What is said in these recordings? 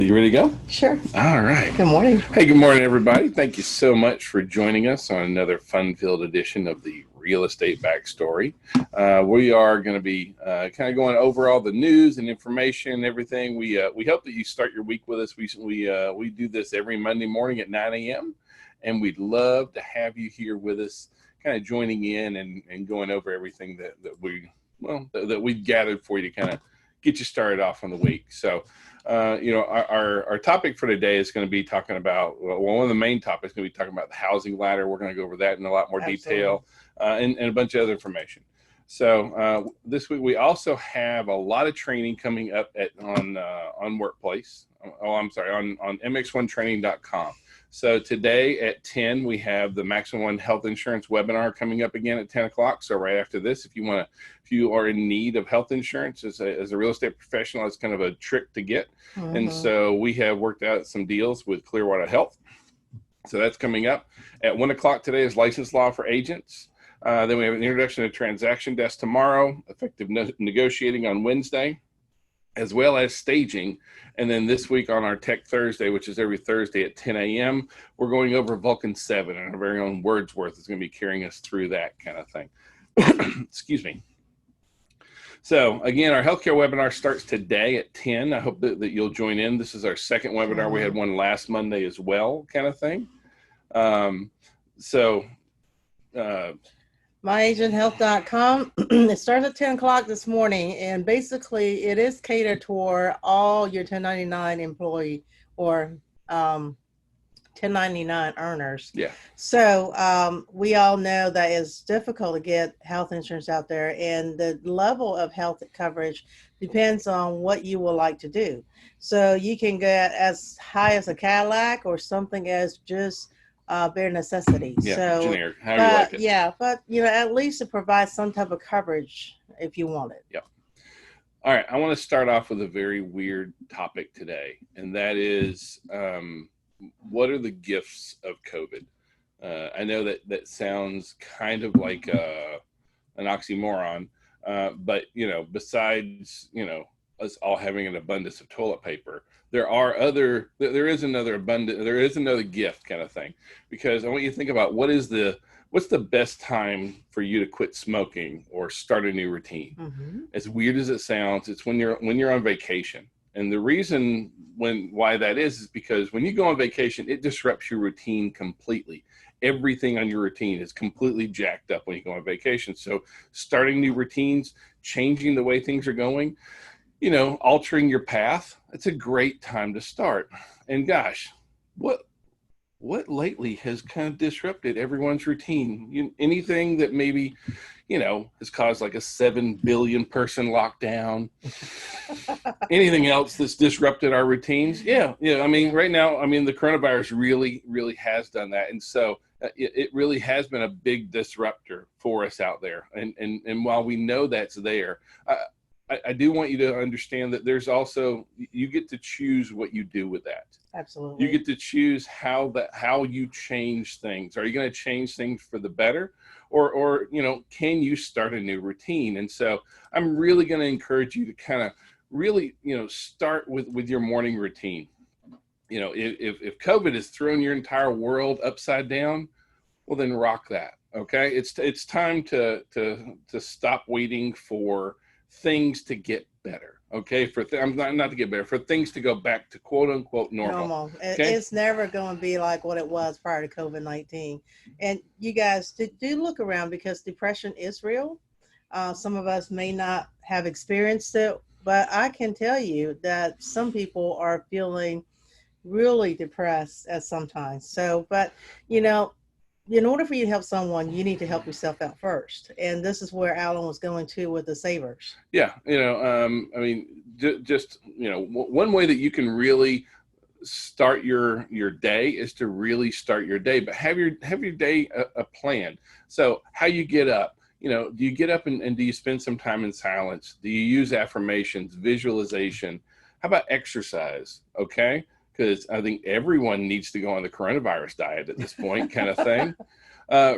You ready to go? Sure. All right. Good morning. Hey, good morning, everybody. Thank you so much for joining us on another fun-filled edition of the Real Estate Backstory. We are going to be kind of going over all the news and information and everything. We hope that you start your week with us. We do this every Monday morning at 9 a.m. and we'd love to have you here with us, kind of joining in and going over everything that we've gathered for you to kind of get you started off on the week. So. Our topic for today is going to be talking about, one of the main topics is going to be talking about the housing ladder. We're going to go over that in a lot more detail and a bunch of other information. So this week we also have a lot of training coming up on Workplace. On mx1training.com. So today at 10, we have the Maximum One Health Insurance webinar coming up again at 10 o'clock. So right after this, if you are in need of health insurance as a real estate professional, it's kind of a trick to get. Mm-hmm. And so we have worked out some deals with Clearwater Health. So that's coming up. At 1 o'clock today is Licensed Law for Agents. Then we have an introduction to Transaction Desk tomorrow, effective negotiating on Wednesday, as well as staging. And then this week on our Tech Thursday, which is every Thursday at 10 a.m., we're going over Vulcan 7, and our very own Wordsworth is going to be carrying us through that kind of thing. Excuse me. So again, our healthcare webinar starts today at 10. I hope that you'll join in. This is our second webinar. We had one last Monday as well, kind of thing. myagенthealth.com. It starts at 10 o'clock this morning, and basically it is catered toward all your 1099 employee or 1099 earners. Yeah. So we all know that it's difficult to get health insurance out there, and the level of health coverage depends on what you would like to do. So you can get as high as a Cadillac or something as just bare necessities. Yeah, so generic, how you like it. Yeah, but at least it provides some type of coverage if you want it. Yeah. All right, I want to start off with a very weird topic today, and that is what are the gifts of COVID? I know that sounds kind of like an oxymoron, but besides us all having an abundance of toilet paper, there is another gift kind of thing, because I want you to think about what's the best time for you to quit smoking or start a new routine. Mm-hmm. As weird as it sounds, it's when you're on vacation. And the reason why that is because when you go on vacation, it disrupts your routine completely. Everything on your routine is completely jacked up when you go on vacation. So starting new routines, changing the way things are going, altering your path, it's a great time to start. And gosh, what lately has kind of disrupted everyone's routine? Anything that maybe, has caused like a 7 billion person lockdown, anything else that's disrupted our routines? Yeah. I mean, right now, the coronavirus really, really has done that. And so it really has been a big disruptor for us out there. And while we know that's there, I do want you to understand that there's also, you get to choose what you do with that. Absolutely. You get to choose how you change things. Are you going to change things for the better? Or can you start a new routine? And so I'm really going to encourage you to kind of really, start with your morning routine. If COVID has thrown your entire world upside down, well, then rock that. Okay. It's time to stop waiting for things to get better. Okay, not to get better, for things to go back to quote unquote normal. Okay? It's never going to be like what it was prior to COVID-19. And you guys do look around, because depression is real. Some of us may not have experienced it, but I can tell you that some people are feeling really depressed at sometimes. So, but in order for you to help someone, you need to help yourself out first. And this is where Alan was going to with the savers. Yeah. Just one way that you can really start your day is to really start your day, but have your day a plan. So how you get up, do you get up and do you spend some time in silence? Do you use affirmations, visualization? How about exercise? Okay. Because I think everyone needs to go on the coronavirus diet at this point, kind of thing.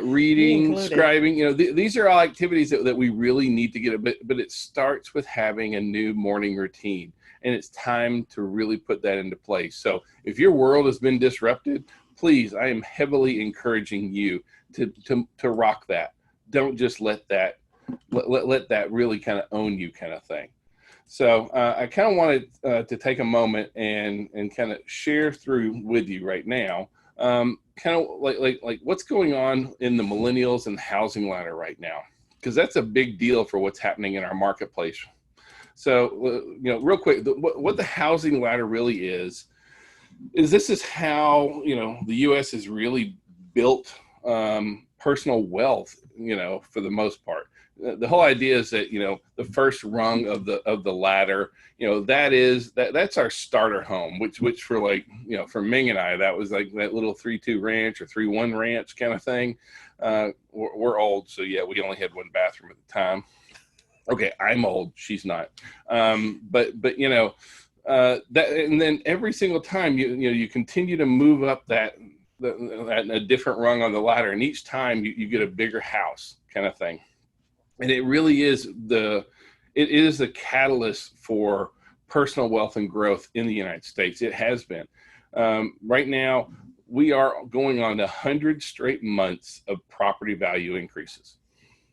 Reading, scribing, these are all activities that we really need to get but it starts with having a new morning routine. and it's time to really put that into place. So if your world has been disrupted, please, I am heavily encouraging you to rock that. Don't just let that really kind of own you, kind of thing. So I kind of wanted to take a moment and kind of share through with you right now, kind of like what's going on in the millennials and the housing ladder right now, because that's a big deal for what's happening in our marketplace. So, real quick, what the housing ladder really is this is how, the U.S. has really built personal wealth, for the most part. The whole idea is that, the first rung of the ladder, that's our starter home, which for for Ming and I, that was like that little 3-2 ranch or 3-1 ranch kind of thing. We're old, so yeah, we only had one bathroom at the time. Okay, I'm old, she's not. But that, and then every single time you continue to move up that a different rung on the ladder, and each time you get a bigger house kind of thing. And it really is the catalyst for personal wealth and growth in the United States. It has been. Right now, we are going on 100 straight months of property value increases.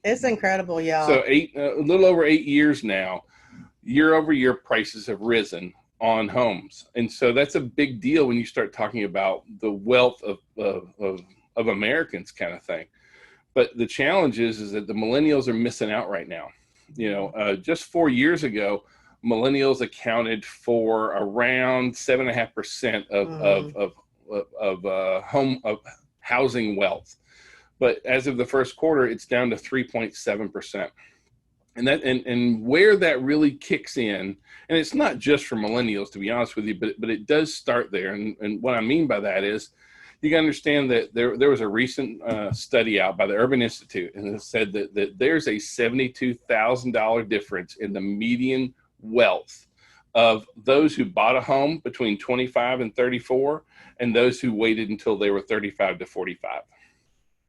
It's incredible, y'all. So a little over 8 years now, year over year, prices have risen on homes. And so that's a big deal when you start talking about the wealth of Americans kind of thing. But the challenge is that the millennials are missing out right now. Just 4 years ago, millennials accounted for around 7.5% of housing wealth. But as of the first quarter, it's down to 3.7%. And where that really kicks in, and it's not just for millennials, to be honest with you, but it does start there. And what I mean by that is, you can understand that there was a recent study out by the Urban Institute, and it said that there's a $72,000 difference in the median wealth of those who bought a home between 25 and 34 and those who waited until they were 35 to 45.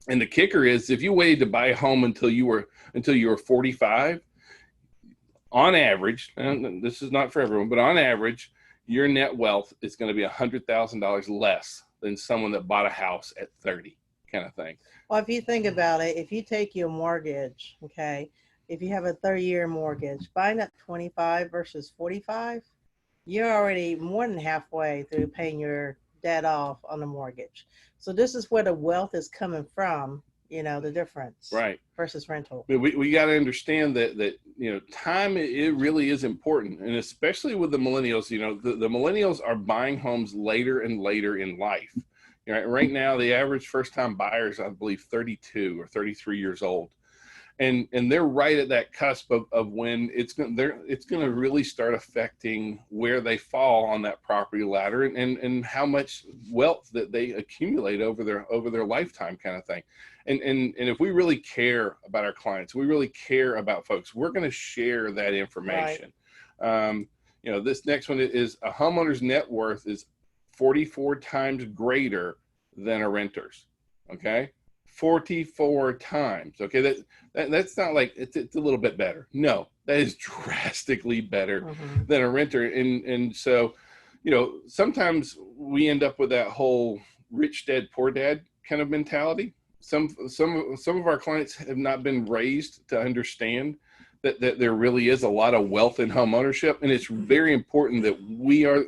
And the kicker is, if you waited to buy a home until you were 45, on average, and this is not for everyone, but on average, your net wealth is going to be $100,000 less than someone that bought a house at 30, kind of thing. Well, if you think about it, if you take your mortgage, okay, if you have a 30-year mortgage, buying at 25 versus 45, you're already more than halfway through paying your debt off on the mortgage. So this is where the wealth is coming from, the difference, right, versus rental. But we got to understand that time, it really is important, and especially with the millennials. The millennials are buying homes later and later in life. Right now, the average first-time buyer is, I believe, 32 or 33 years old. And they're right at that cusp of when it's going to really start affecting where they fall on that property ladder and how much wealth that they accumulate over their lifetime, kind of thing. And if we really care about our clients, we really care about folks, we're going to share that information. Right. This next one is a homeowner's net worth is 44 times greater than a renter's. Okay. 44 times. Okay. That's not like it's a little bit better. No, that is drastically better than a renter. And so, sometimes we end up with that whole rich dad, poor dad kind of mentality. Some of our clients have not been raised to understand that there really is a lot of wealth in home ownership, and it's very important that we are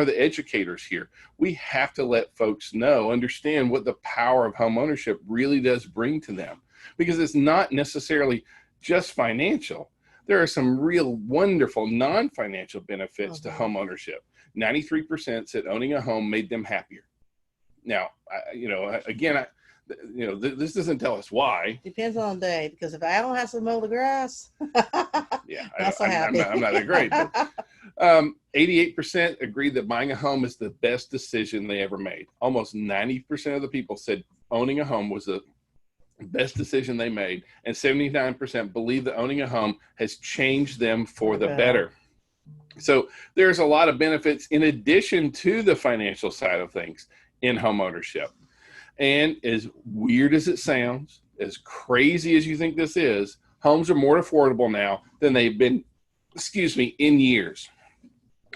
the educators here. We have to let folks understand what the power of home ownership really does bring to them, because it's not necessarily just financial. There are some real wonderful non-financial benefits to home ownership. 93% said owning a home made them happier. Now, this doesn't tell us why. Depends on the day, because if I don't have to mow the grass, yeah, not so happy. I'm not that great. 88% agreed that buying a home is the best decision they ever made. Almost 90% of the people said owning a home was the best decision they made, and 79% believe that owning a home has changed them for the better. So there's a lot of benefits in addition to the financial side of things in home ownership. And as weird as it sounds, as crazy as you think this is, homes are more affordable now than they've been, in years.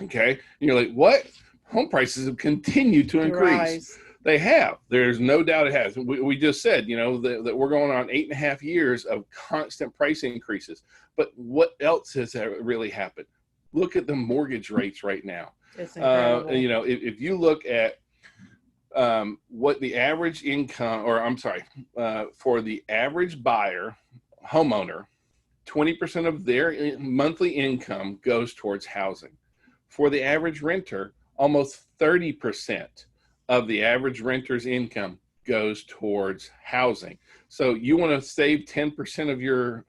Okay. And you're like, what? Home prices have continued to increase. Rise. They have. There's no doubt it has. We just said, that we're going on 8.5 years of constant price increases. But what else has really happened? Look at the mortgage rates right now. It's incredible. If you look at what the average income, or I'm sorry, for the average buyer, homeowner, 20% of their monthly income goes towards housing. For the average renter, almost 30% of the average renter's income goes towards housing. So you want to save 10% of your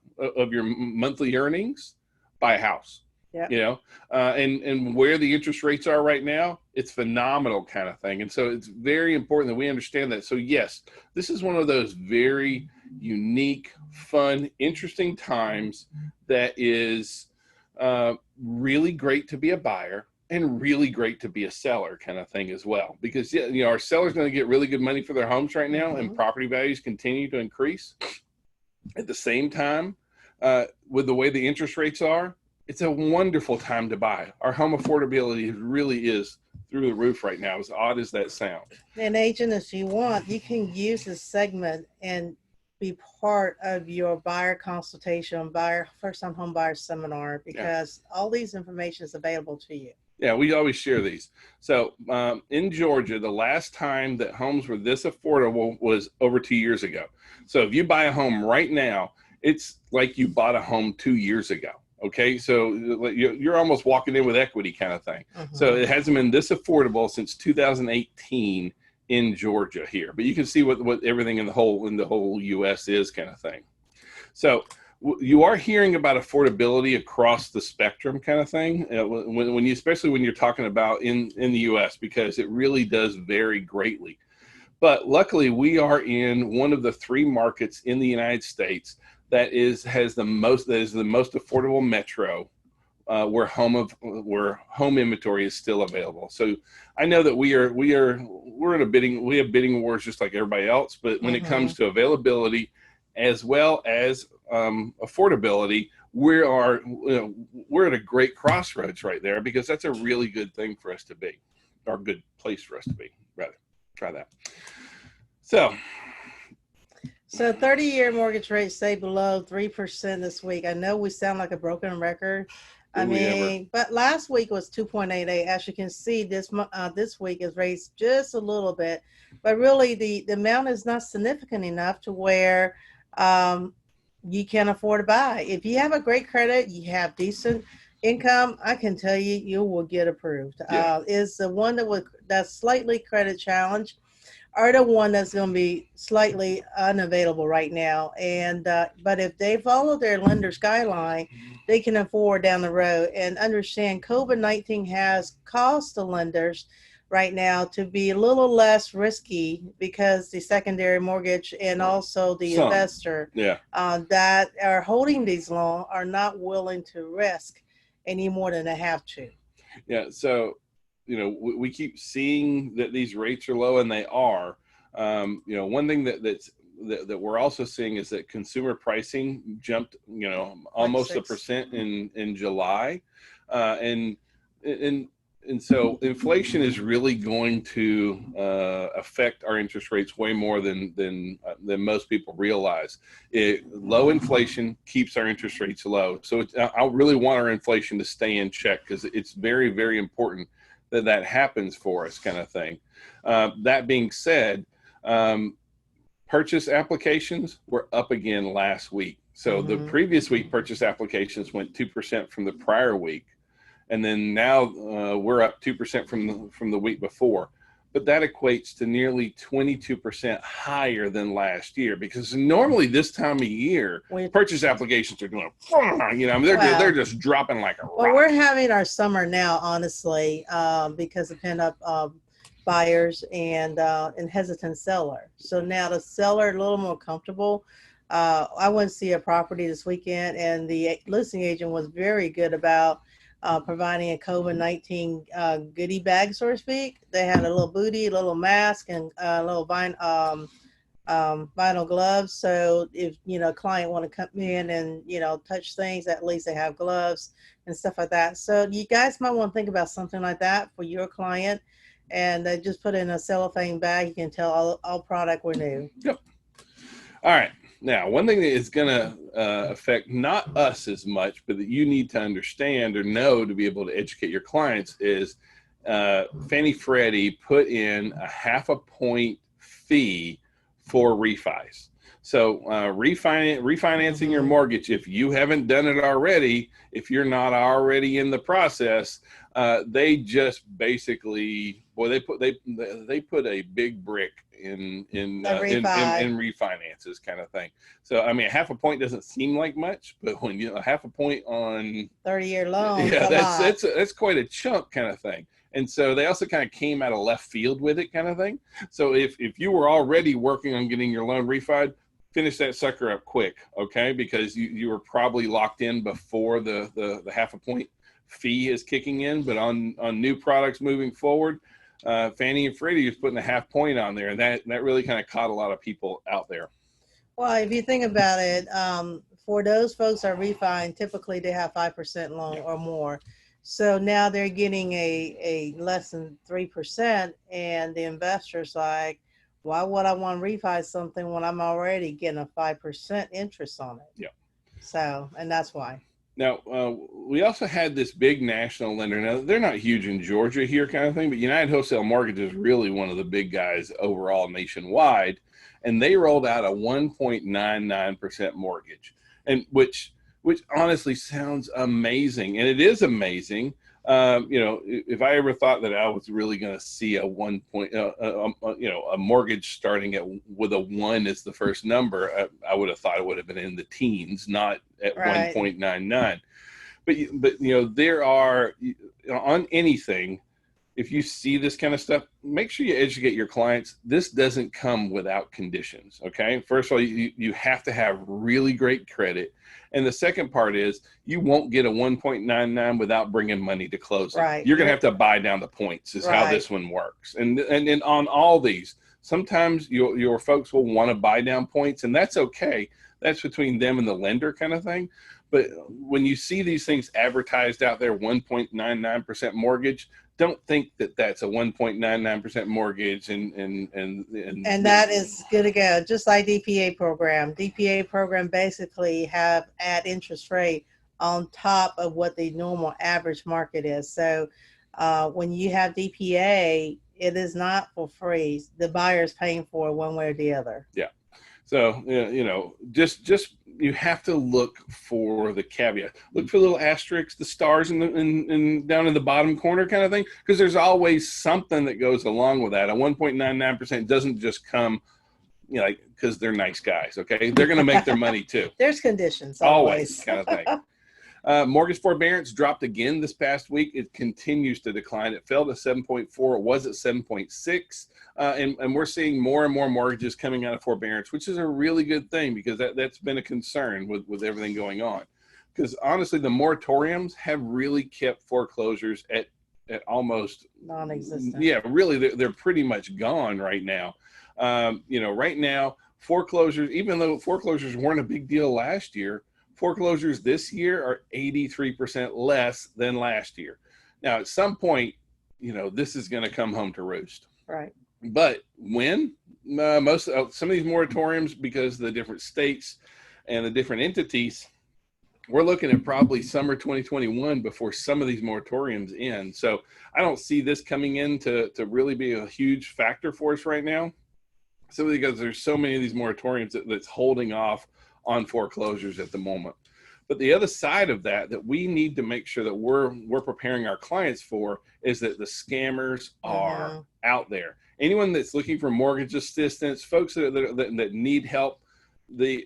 monthly earnings, buy a house. Yeah. And where the interest rates are right now, it's phenomenal kind of thing. And so it's very important that we understand that. So yes, this is one of those very unique, fun, interesting times that is really great to be a buyer and really great to be a seller kind of thing as well. Because our sellers going to get really good money for their homes right now, and property values continue to increase. At the same time, with the way the interest rates are, it's a wonderful time to buy. Our home affordability really is through the roof right now, as odd as that sounds. And agent, if you want, you can use this segment and be part of your buyer consultation, first-time home buyer seminar, because all these information is available to you. Yeah, we always share these. So in Georgia, the last time that homes were this affordable was over 2 years ago. So if you buy a home right now, it's like you bought a home 2 years ago. Okay, so you're almost walking in with equity kind of thing. So it hasn't been this affordable since 2018 in Georgia here. But you can see what everything in the whole U.S. is kind of thing. So you are hearing about affordability across the spectrum kind of thing, especially when you're talking about in the U.S., because it really does vary greatly. But luckily, we are in one of the 3 markets in the United States that is the most affordable metro, where home inventory is still available. So I know that we're in we have bidding wars just like everybody else, but when it comes to availability as well as affordability, we're at a great crossroads right there, because that's a really good thing for us to be, or a good place for us to be, rather. Try that. So 30-year mortgage rates stay below 3% this week. I know we sound like a broken record. But last week was 2.88. As you can see, this week is raised just a little bit, but really the amount is not significant enough to where you can afford to buy. If you have a great credit, you have decent income, I can tell you will get approved. Is the one that's slightly credit challenged, are the one that's going to be slightly unavailable right now. And but if they follow their lender's guideline, they can afford down the road. And understand COVID-19 has caused the lenders right now to be a little less risky, because the secondary mortgage and also the investor that are holding these loans are not willing to risk any more than they have to. Yeah. So we keep seeing that these rates are low, and they are. One thing that we're also seeing is that consumer pricing jumped, almost 1% in July, and so inflation is really going to affect our interest rates way more than most people realize. Low inflation keeps our interest rates low. So I really want our inflation to stay in check, because it's very, very important that happens for us, kind of thing. That being said, purchase applications were up again last week. So the previous week, purchase applications went 2% from the prior week. And then now we're up 2% from the week before. But that equates to nearly 22% higher than last year, because normally this time of year, purchase applications are doing, they're just dropping like a rock. Well, we're having our summer now, honestly, because of pent-up buyers and hesitant seller. So now the seller a little more comfortable. I went to see a property this weekend, and the listing agent was very good about providing a COVID-19 goodie bag, so to speak. They had a little booty, a little mask, and a little vinyl gloves. So if a client want to come in and touch things, at least they have gloves and stuff like that. So you guys might want to think about something like that for your client, and just put it in a cellophane bag. You can tell all product were new. Yep. All right. Now, one thing that is going to affect not us as much, but that you need to understand or know to be able to educate your clients is Fannie Freddie put in a 0.5 point fee for refis. So refinancing your mortgage, if you haven't done it already, if you're not already in the process, they just basically, boy, they put a big brick in refinances kind of thing. So I mean, 0.5 point doesn't seem like much, but when 0.5 point on 30-year loan, yeah, that's quite a chunk kind of thing. And so they also kind of came out of left field with it kind of thing. So if you were already working on getting your loan refied, finish that sucker up quick, okay? Because you were probably locked in before the 0.5 point fee is kicking in. But on new products moving forward, Fannie and Freddie is putting a 0.5 point on there, and that really kind of caught a lot of people out there. Well, if you think about it, for those folks that are refining, typically they have 5% loan or more. So now they're getting a less than 3%, and the investor's like, why would I want to refi something when I'm already getting a 5% interest on it? Yeah. So, and that's why. Now, we also had this big national lender. Now, they're not huge in Georgia here kind of thing, but United Wholesale Mortgage is really one of the big guys overall nationwide. And they rolled out a 1.99% mortgage, and which honestly sounds amazing. And it is amazing. If I ever thought that I was really going to see a a mortgage starting with a 1 as the first number, I would have thought it would have been in the teens, not at 1.99. But there are on anything. If you see this kind of stuff, make sure you educate your clients. This doesn't come without conditions, okay? First of all, you have to have really great credit. And the second part is you won't get a 1.99 without bringing money to close it. Right. You're going to have to buy down the points is how this one works. And on all these, sometimes your folks will want to buy down points, and that's okay. That's between them and the lender kind of thing. But when you see these things advertised out there, 1.99% mortgage, don't think that that's a 1.99% mortgage and that is good to go. Just like DPA program basically have add interest rate on top of what the normal average market is. So when you have DPA, it is not for free. The buyer is paying for it one way or the other. Yeah. So, just you have to look for the caveat. Look for little asterisks, the stars in down in the bottom corner kind of thing, because there's always something that goes along with that. A 1.99% doesn't just come, because they're nice guys, okay? They're going to make their money too. There's conditions. Always kind of thing. Mortgage forbearance dropped again this past week. It continues to decline. It fell to 7.4. It was at 7.6. And we're seeing more and more mortgages coming out of forbearance, which is a really good thing because that's been a concern with everything going on. Because honestly, the moratoriums have really kept foreclosures at almost non-existent. Yeah, really, they're pretty much gone right now. Right now, foreclosures, even though foreclosures weren't a big deal last year, foreclosures this year are 83% less than last year. Now, at some point, this is going to come home to roost. Right. But when some of these moratoriums, because of the different states and the different entities, we're looking at probably summer 2021 before some of these moratoriums end. So I don't see this coming in to really be a huge factor for us right now. Simply because there's so many of these moratoriums that's holding off on foreclosures at the moment. But the other side of that we need to make sure that we're preparing our clients for is that the scammers are out there. Anyone that's looking for mortgage assistance, folks that need help, the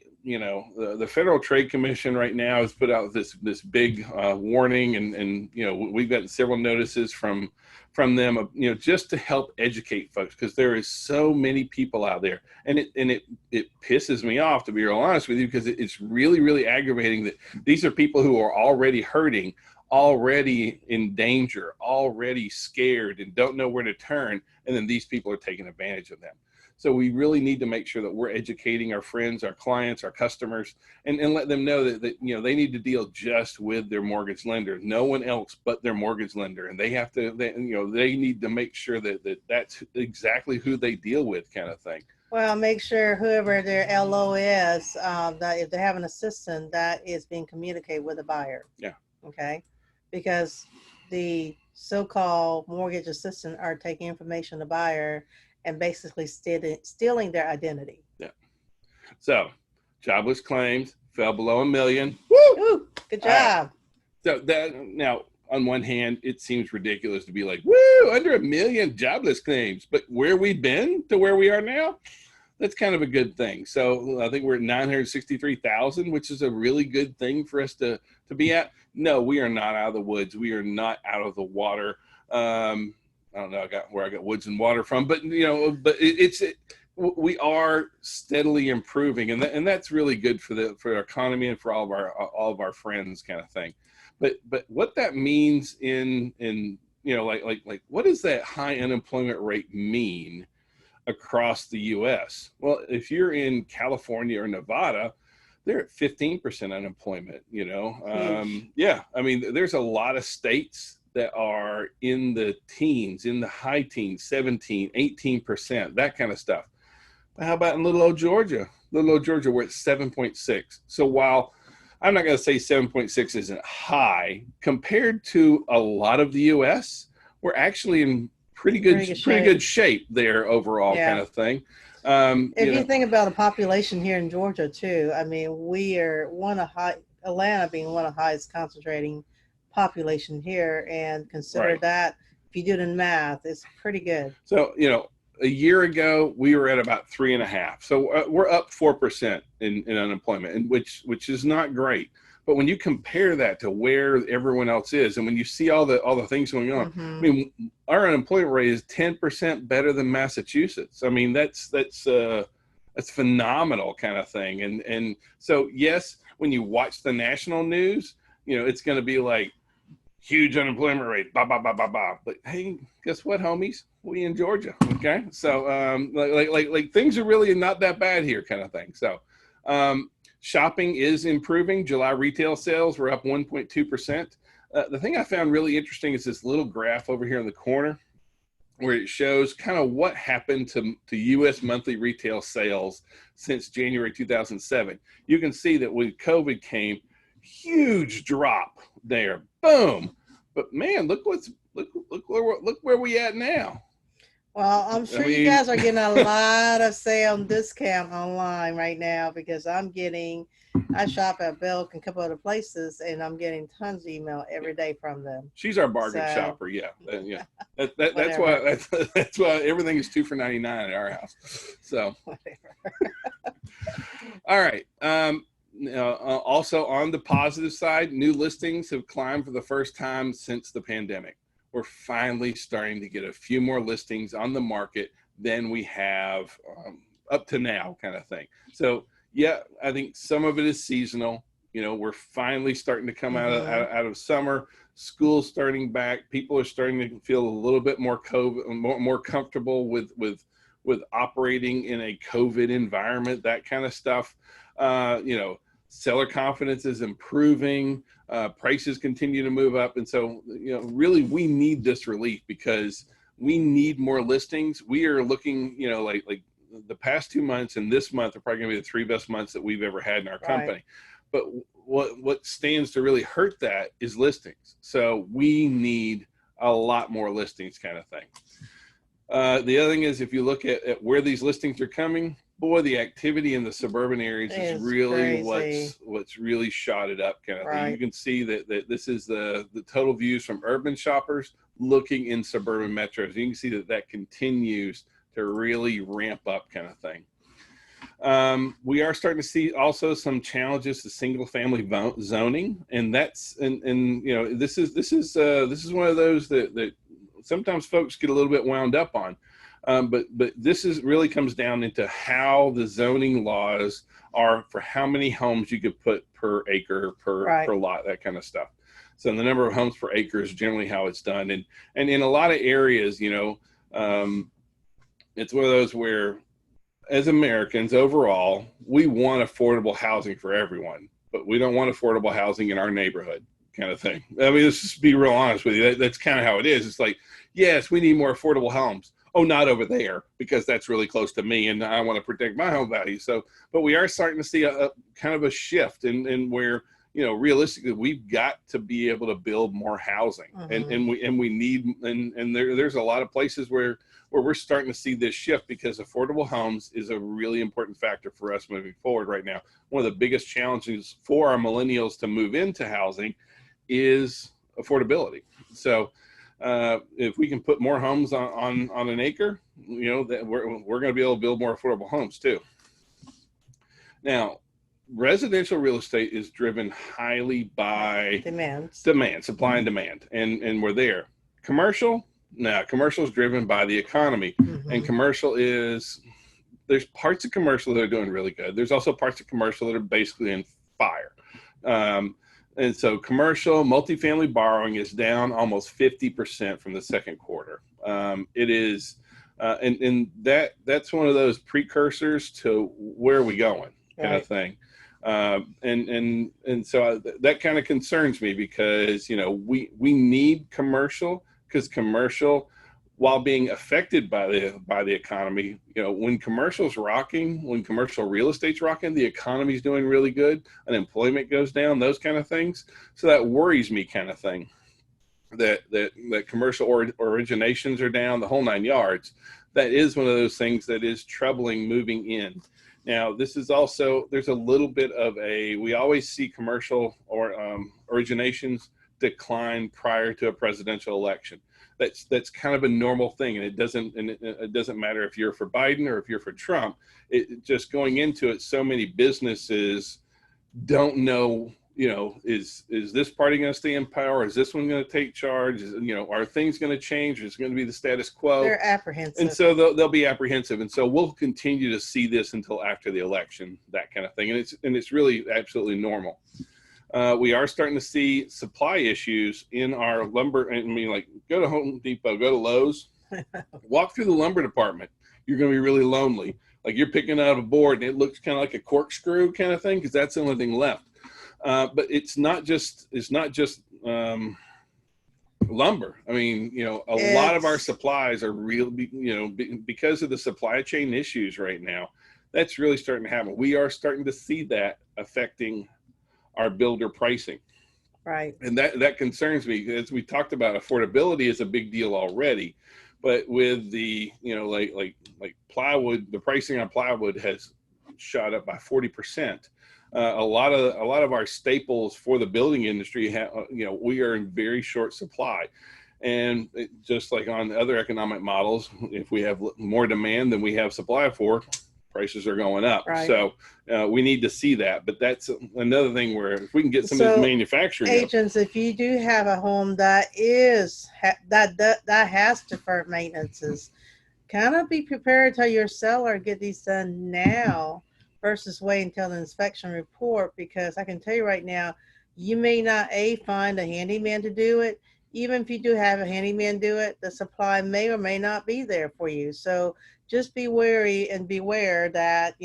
Federal Trade Commission right now has put out this big warning, and we've gotten several notices from them, just to help educate folks, because there is so many people out there, and it pisses me off, to be real honest with you, because it's really, really aggravating that these are people who are already hurting, already in danger, already scared, and don't know where to turn, and then these people are taking advantage of them. So we really need to make sure that we're educating our friends, our clients, our customers, and let them know that they need to deal just with their mortgage lender, no one else but their mortgage lender. And they have to, they need to make sure that that's exactly who they deal with, kind of thing. Well, make sure whoever their LO is, that if they have an assistant, that is being communicated with the buyer. Yeah. Okay. Because the so-called mortgage assistant are taking information to the buyer and basically stealing their identity. Yeah. So jobless claims fell below 1 million. Woo! Ooh, good job. So that now, on one hand, it seems ridiculous to be like, woo, under 1 million jobless claims, but where we've been to where we are now, that's kind of a good thing. So I think we're at 963,000, which is a really good thing for us to be at. No, we are not out of the woods. We are not out of the water. I don't know where I got woods and water from, but we are steadily improving, and that's really good for our economy and for all of our friends, kind of thing. But what that means in like what does that high unemployment rate mean across the U.S.? Well, if you're in California or Nevada, they're at 15% unemployment. Yeah, I mean, there's a lot of states that are in the teens, in the high teens, 17, 18%, that kind of stuff. But how about in little old Georgia? Little old Georgia, we're at 7.6. So while I'm not going to say 7.6 isn't high, compared to a lot of the U.S., we're actually in pretty good shape there overall, kind of thing. If you think about the population here in Georgia too, I mean, we are Atlanta being one of the highest concentrating population here, and consider that if you do it in math, it's pretty good. So a year ago we were at about 3.5, so we're up 4% in unemployment, and which is not great. But when you compare that to where everyone else is, and when you see all the things going on, I mean, our unemployment rate is 10% better than Massachusetts. I mean, that's phenomenal, kind of thing. And so yes, when you watch the national news, it's going to be like huge unemployment rate, blah, blah, blah, blah, blah. But hey, guess what, homies? We in Georgia, okay? So like things are really not that bad here, kind of thing. So shopping is improving. July retail sales were up 1.2%. The thing I found really interesting is this little graph over here in the corner where it shows kind of what happened to U.S. monthly retail sales since January 2007. You can see that when COVID came, huge drop there, boom. But man, look where we at now. Well, I'm sure you guys are getting a lot of sale discount online right now, because I shop at Belk and a couple other places, and I'm getting tons of email every day from them. She's our bargain shopper, yeah. That's why everything is 2 for $99 at our house. So, all right. Also on the positive side, new listings have climbed for the first time since the pandemic. We're finally starting to get a few more listings on the market than we have up to now, kind of thing. So yeah, I think some of it is seasonal. We're finally starting to come out of summer. School's starting back. People are starting to feel a little bit more more comfortable with operating in a COVID environment, that kind of stuff. Seller confidence is improving. Prices continue to move up. And so, really we need this relief because we need more listings. We are looking, like the past 2 months and this month are probably gonna be the 3 best months that we've ever had in our company. But what stands to really hurt that is listings. So we need a lot more listings, kind of thing. The other thing is, if you look at where these listings are coming, boy, the activity in the suburban areas is really what's really shot it up, kind of thing. You can see that this is the total views from urban shoppers looking in suburban metros. You can see that continues to really ramp up, kind of thing. We are starting to see also some challenges to single family zoning, and this is one of those that sometimes folks get a little bit wound up on. But this really comes down into how the zoning laws are for how many homes you could put per acre, per lot, that kind of stuff. So the number of homes per acre is generally how it's done. And in a lot of areas, it's one of those where as Americans overall, we want affordable housing for everyone, but we don't want affordable housing in our neighborhood, kind of thing. I mean, let's just be real honest with you. That's kind of how it is. It's like, yes, we need more affordable homes. Oh, not over there, because that's really close to me and I want to protect my home value. So, but we are starting to see a kind of a shift in where, realistically, we've got to be able to build more housing, and we need, and there's a lot of places where we're starting to see this shift, because affordable homes is a really important factor for us moving forward right now. One of the biggest challenges for our millennials to move into housing is affordability. So if we can put more homes on an acre, that we're going to be able to build more affordable homes too. Now, residential real estate is driven highly by demand, supply and demand, and we're there. Commercial is driven by the economy, and there's parts of commercial that are doing really good. There's also parts of commercial that are basically in fire. And so commercial multifamily borrowing is down almost 50% from the second quarter. It is, and that's one of those precursors to where are we going kind of thing. And so that kind of concerns me, because, we need commercial, because commercial, while being affected by the economy, when commercial's rocking, when commercial real estate's rocking, the economy's doing really good, unemployment goes down, those kind of things. So that worries me, kind of thing, that commercial originations are down, the whole 9 yards. That is one of those things that is troubling moving in. Now, this is also, there's a little bit of we always see commercial originations decline prior to a presidential election. That's kind of a normal thing, and it doesn't matter if you're for Biden or if you're for Trump. It just going into it, so many businesses don't know, is this party going to stay in power? Is this one going to take charge? Are things going to change? Is it going to be the status quo? They're apprehensive, and so they'll be apprehensive, and so we'll continue to see this until after the election, that kind of thing, and it's really absolutely normal. We are starting to see supply issues in our lumber. I mean, like, go to Home Depot, go to Lowe's, walk through the lumber department. You're going to be really lonely. Like, you're picking out a board and it looks kind of like a corkscrew kind of thing, because that's the only thing left. But it's not just lumber. I mean, a lot of our supplies are real, because of the supply chain issues right now. That's really starting to happen. We are starting to see that affecting our builder pricing. Right. And that concerns me. As we talked about, affordability is a big deal already, but with the, like plywood, the pricing on plywood has shot up by 40%. A lot of our staples for the building industry, we are in very short supply. And just like on other economic models, if we have more demand than we have supply for, prices are going up. Right. So we need to see that. But that's another thing where if we can get some of these manufacturing agents, if you do have a home that has deferred maintenances, kind of be prepared to tell your seller get these done now versus wait until the inspection report, because I can tell you right now, you may not find a handyman to do it. Even if you do have a handyman do it, the supply may or may not be there for you. So just be wary and beware that,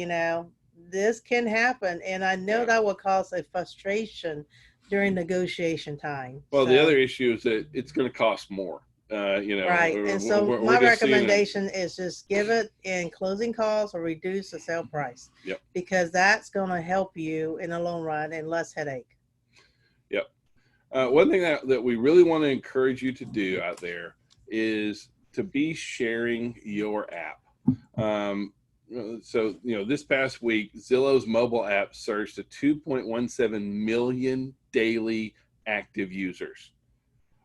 this can happen. And I know that will cause a frustration during negotiation time. Well, the other issue is that it's going to cost more. Right. And so my recommendation is just give it in closing costs or reduce the sale price. Yep. Because that's going to help you in the long run and less headache. Yep. One thing that we really want to encourage you to do out there is to be sharing your app. So, this past week, Zillow's mobile app surged to 2.17 million daily active users.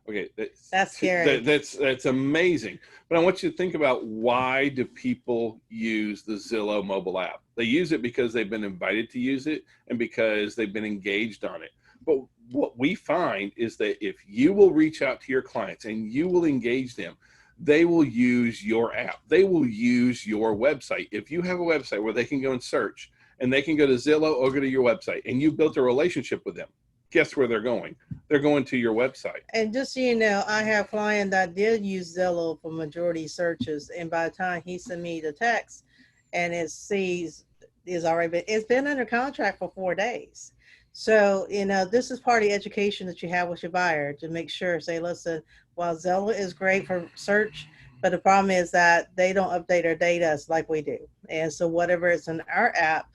Okay, that's scary. That's amazing. But I want you to think about, why do people use the Zillow mobile app? They use it because they've been invited to use it and because they've been engaged on it. But what we find is that if you will reach out to your clients and you will engage them, they will use your app. They will use your website. If you have a website where they can go and search, and they can go to Zillow or go to your website, and you built a relationship with them, guess where they're going? They're going to your website. And just so you know, I have a client that did use Zillow for majority searches, and by the time he sent me the text, and it sees it's been under contract for 4 days. So, this is part of the education that you have with your buyer to make sure, say, listen, while Zella is great for search, but the problem is that they don't update their data like we do. And so whatever is in our app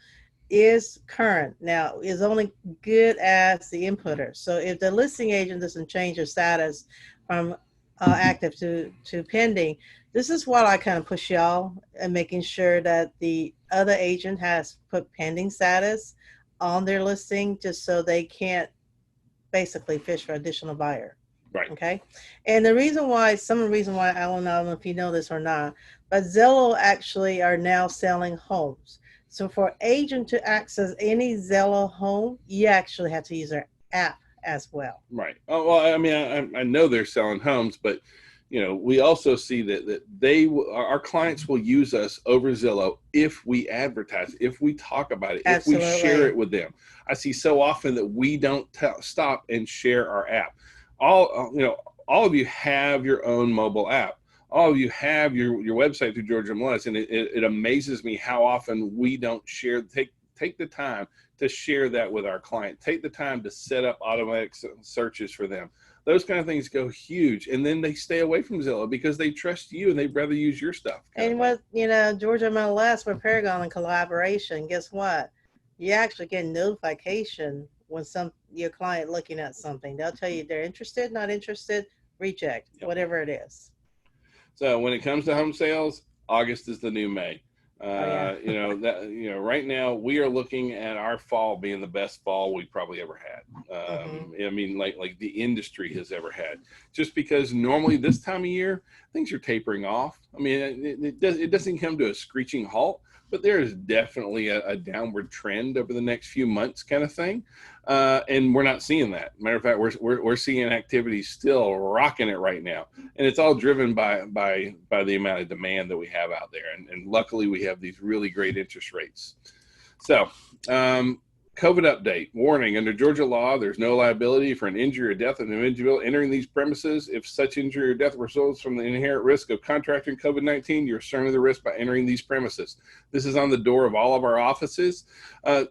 is current. Now, is only good as the inputter. So if the listing agent doesn't change the status from active to pending, this is what I kind of push y'all and making sure that the other agent has put pending status on their listing just so they can't basically fish for additional buyer. Right. Okay. And some of the reason why, I don't know if you know this or not, but Zillow actually are now selling homes. So for agent to access any Zillow home, you actually have to use their app as well. Right. Oh, well, I mean, I know they're selling homes, but we also see that our clients will use us over Zillow if we advertise, if we talk about it, Absolutely. if we share it with them. I see so often that we don't stop and share our app. All of you have your own mobile app. All of you have your website through Georgia MLS, and it amazes me how often we don't share. Take the time to share that with our client. Take the time to set up automatic searches for them. Those kind of things go huge, and then they stay away from Zillow because they trust you and they'd rather use your stuff. And what Georgia MLS with Paragon in collaboration, guess what? You actually get notification when your client looking at something. They'll tell you they're interested, not interested, reject, whatever it is. So when it comes to home sales, August is the new May. Right now we are looking at our fall being the best fall we probably ever had. I mean, like the industry has ever had, just because normally this time of year things are tapering off. I mean, it doesn't come to a screeching halt, but there is definitely a downward trend over the next few months kind of thing. And we're not seeing that. Matter of fact, we're seeing activity still rocking it right now. And it's all driven by the amount of demand that we have out there. And luckily we have these really great interest rates. So, COVID update. Warning, under Georgia law, there's no liability for an injury or death of an individual entering these premises. If such injury or death results from the inherent risk of contracting COVID-19, you're certain of the risk by entering these premises. This is on the door of all of our offices. This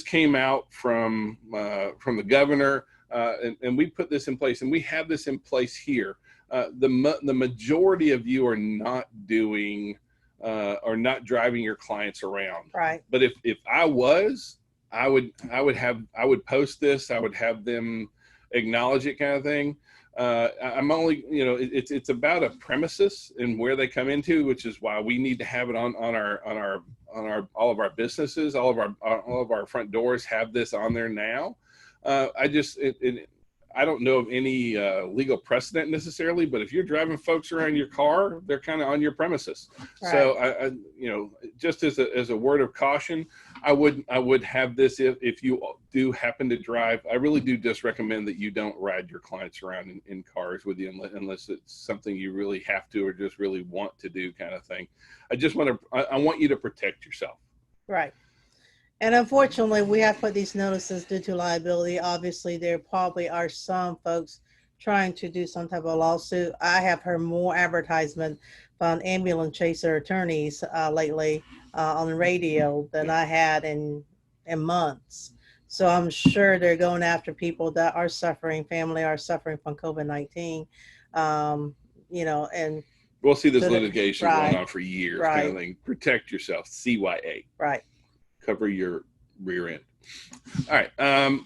came out from the governor, and we put this in place, and we have this in place here. The majority of you are not doing or not driving your clients around. Right. But if I was, I would post this. I would have them acknowledge it, kind of thing. I'm only, it's about a premises and where they come into, which is why we need to have it on all of our businesses, all of our front doors have this on there now. I don't know of any legal precedent necessarily, but if you're driving folks around your car, they're kind of on your premises. Right. So just as a word of caution, I would have this if you do happen to drive. I really do just recommend that you don't ride your clients around in cars with you unless it's something you really have to or just really want to do, kind of thing. I want you to protect yourself. Right. And unfortunately, we have put these notices due to liability. Obviously, there probably are some folks trying to do some type of lawsuit. I have heard more advertisement from ambulance chaser attorneys lately on the radio than I had in months. So I'm sure they're going after people that are suffering, family are suffering from COVID-19, and we'll see this litigation going on for years, kind of thing. Protect yourself, CYA. Right. Cover your rear end. All right.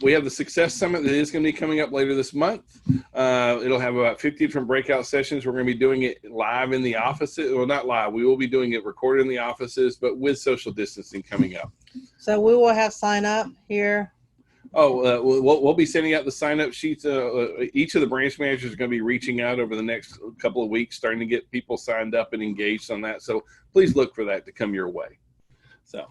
We have the Success Summit that is going to be coming up later this month. It'll have about 50 different breakout sessions. We're going to be doing it live in the offices. Well, not live. We will be doing it recorded in the offices, but with social distancing coming up. So we will have sign up here. Oh, we'll be sending out the sign-up sheets. Each of the branch managers is going to be reaching out over the next couple of weeks, starting to get people signed up and engaged on that. So please look for that to come your way. So.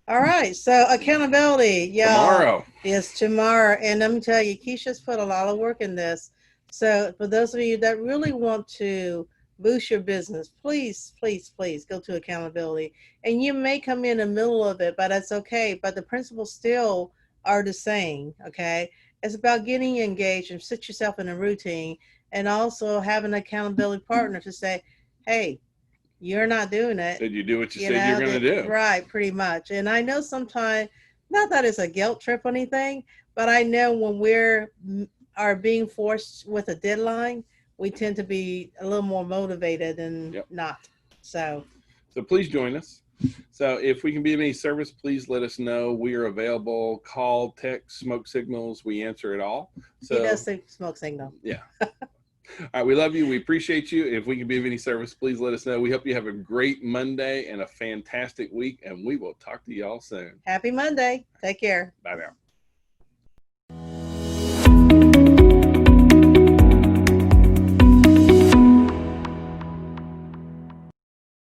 All right. So accountability, tomorrow. Yes, tomorrow. And let me tell you, Keisha's put a lot of work in this. So for those of you that really want to boost your business, please, please, please go to accountability. And you may come in the middle of it, but that's okay. But the principles still are the same. Okay. It's about getting engaged and sit yourself in a routine and also have an accountability partner to say, hey, you're not doing it. Did you do what you said you're going to do? Right, pretty much. And I know sometimes, not that it's a guilt trip or anything, but I know when are being forced with a deadline, we tend to be a little more motivated and Yep. not. So please join us. So if we can be of any service, please let us know. We are available. Call, text, smoke signals. We answer it all. So he does say smoke signal. Yeah. All right. We love you. We appreciate you. If we can be of any service, please let us know. We hope you have a great Monday and a fantastic week, and we will talk to y'all soon. Happy Monday. Take care. Bye now.